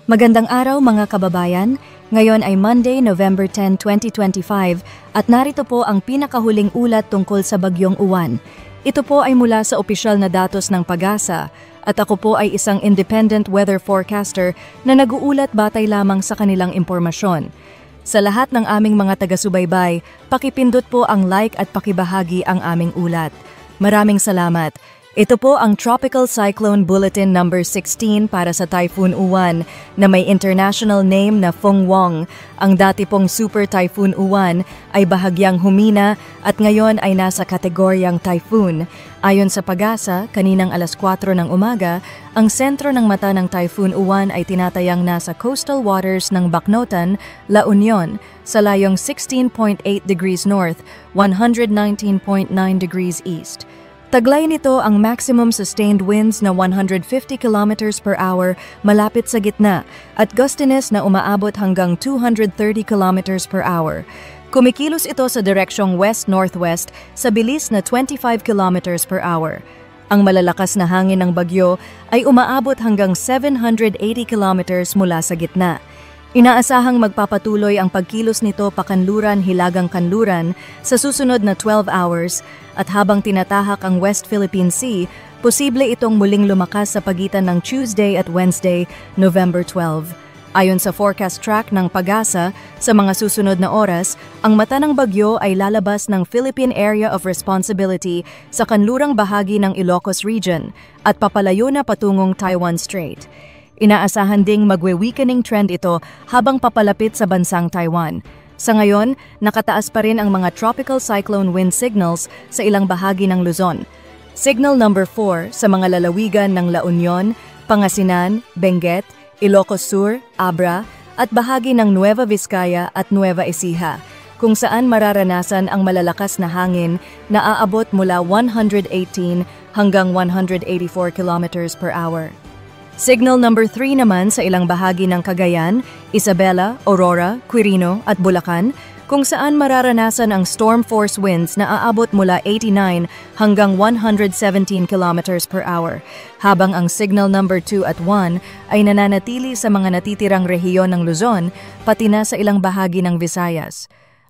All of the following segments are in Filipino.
Magandang araw mga kababayan. Ngayon ay Monday, November 10, 2025 at narito po ang pinakahuling ulat tungkol sa Bagyong Uwan. Ito po ay mula sa opisyal na datos ng Pag-asa at ako po ay isang independent weather forecaster na nag-uulat batay lamang sa kanilang impormasyon. Sa lahat ng aming mga taga-subaybay, pakipindot po ang like at pakibahagi ang aming ulat. Maraming salamat. Ito po ang Tropical Cyclone Bulletin number 16 para sa Typhoon Uwan na may international name na Feng Wong. Ang dati pong Super Typhoon Uwan ay bahagyang humina at ngayon ay nasa kategoryang typhoon. Ayon sa Pag-asa, kaninang alas 4 ng umaga, ang sentro ng mata ng Typhoon Uwan ay tinatayang nasa coastal waters ng Bacnotan, La Union, sa layong 16.8 degrees north, 119.9 degrees east. Taglay nito ang maximum sustained winds na 150 kilometers per hour malapit sa gitna at gustiness na umaabot hanggang 230 kilometers per hour. Kumikilos ito sa direksyong west-northwest sa bilis na 25 kilometers per hour. Ang malalakas na hangin ng bagyo ay umaabot hanggang 780 kilometers mula sa gitna. Inaasahang magpapatuloy ang pagkilos nito pakanluran-hilagang kanluran sa susunod na 12 hours at habang tinatahak ang West Philippine Sea, posible itong muling lumakas sa pagitan ng Tuesday at Wednesday, November 12. Ayon sa forecast track ng Pag-asa, sa mga susunod na oras, ang mata ng bagyo ay lalabas ng Philippine Area of Responsibility sa kanlurang bahagi ng Ilocos Region at papalayo na patungong Taiwan Strait. Inaasahan ding magwe-weakening trend ito habang papalapit sa bansang Taiwan. Sa ngayon, nakataas pa rin ang mga tropical cyclone wind signals sa ilang bahagi ng Luzon. Signal number 4 sa mga lalawigan ng La Union, Pangasinan, Benguet, Ilocos Sur, Abra, at bahagi ng Nueva Vizcaya at Nueva Ecija, kung saan mararanasan ang malalakas na hangin na aabot mula 118 hanggang 184 kilometers per hour. Signal number 3 naman sa ilang bahagi ng Cagayan, Isabela, Aurora, Quirino at Bulacan, kung saan mararanasan ang storm force winds na aabot mula 89 hanggang 117 kilometers per hour, habang ang signal number 2 at 1 ay nananatili sa mga natitirang rehiyon ng Luzon, pati na sa ilang bahagi ng Visayas.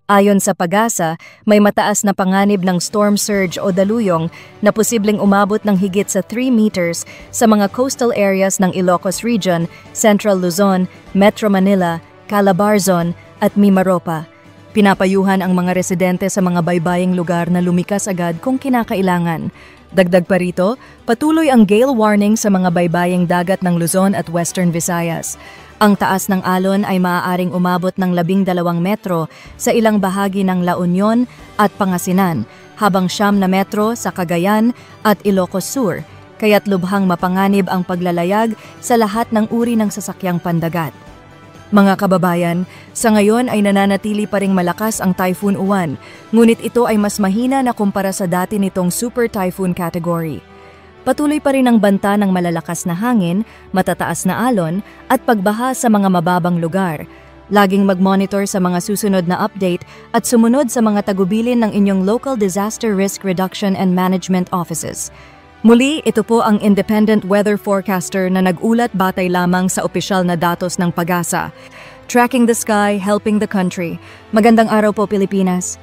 Ayon sa Pag-asa, may mataas na panganib ng storm surge o daluyong na posibleng umabot ng higit sa 3 meters sa mga coastal areas ng Ilocos Region, Central Luzon, Metro Manila, Calabarzon at Mimaropa. Pinapayuhan ang mga residente sa mga baybaying lugar na lumikas agad kung kinakailangan. Dagdag pa rito, patuloy ang gale warning sa mga baybaying dagat ng Luzon at Western Visayas. Ang taas ng alon ay maaaring umabot ng 12 metro sa ilang bahagi ng La Union at Pangasinan, habang 9 metro sa Cagayan at Ilocos Sur, kaya't lubhang mapanganib ang paglalayag sa lahat ng uri ng sasakyang pandagat. Mga kababayan, sa ngayon ay nananatili pa ring malakas ang Typhoon Uwan, ngunit ito ay mas mahina na kumpara sa dati nitong Super Typhoon category. Patuloy pa rin ang banta ng malalakas na hangin, matataas na alon, at pagbaha sa mga mababang lugar. Laging mag-monitor sa mga susunod na update at sumunod sa mga tagubilin ng inyong local disaster risk reduction and management offices. Muli, ito po ang independent weather forecaster na nag-ulat batay lamang sa opisyal na datos ng Pag-asa. Tracking the sky, helping the country. Magandang araw po, Pilipinas.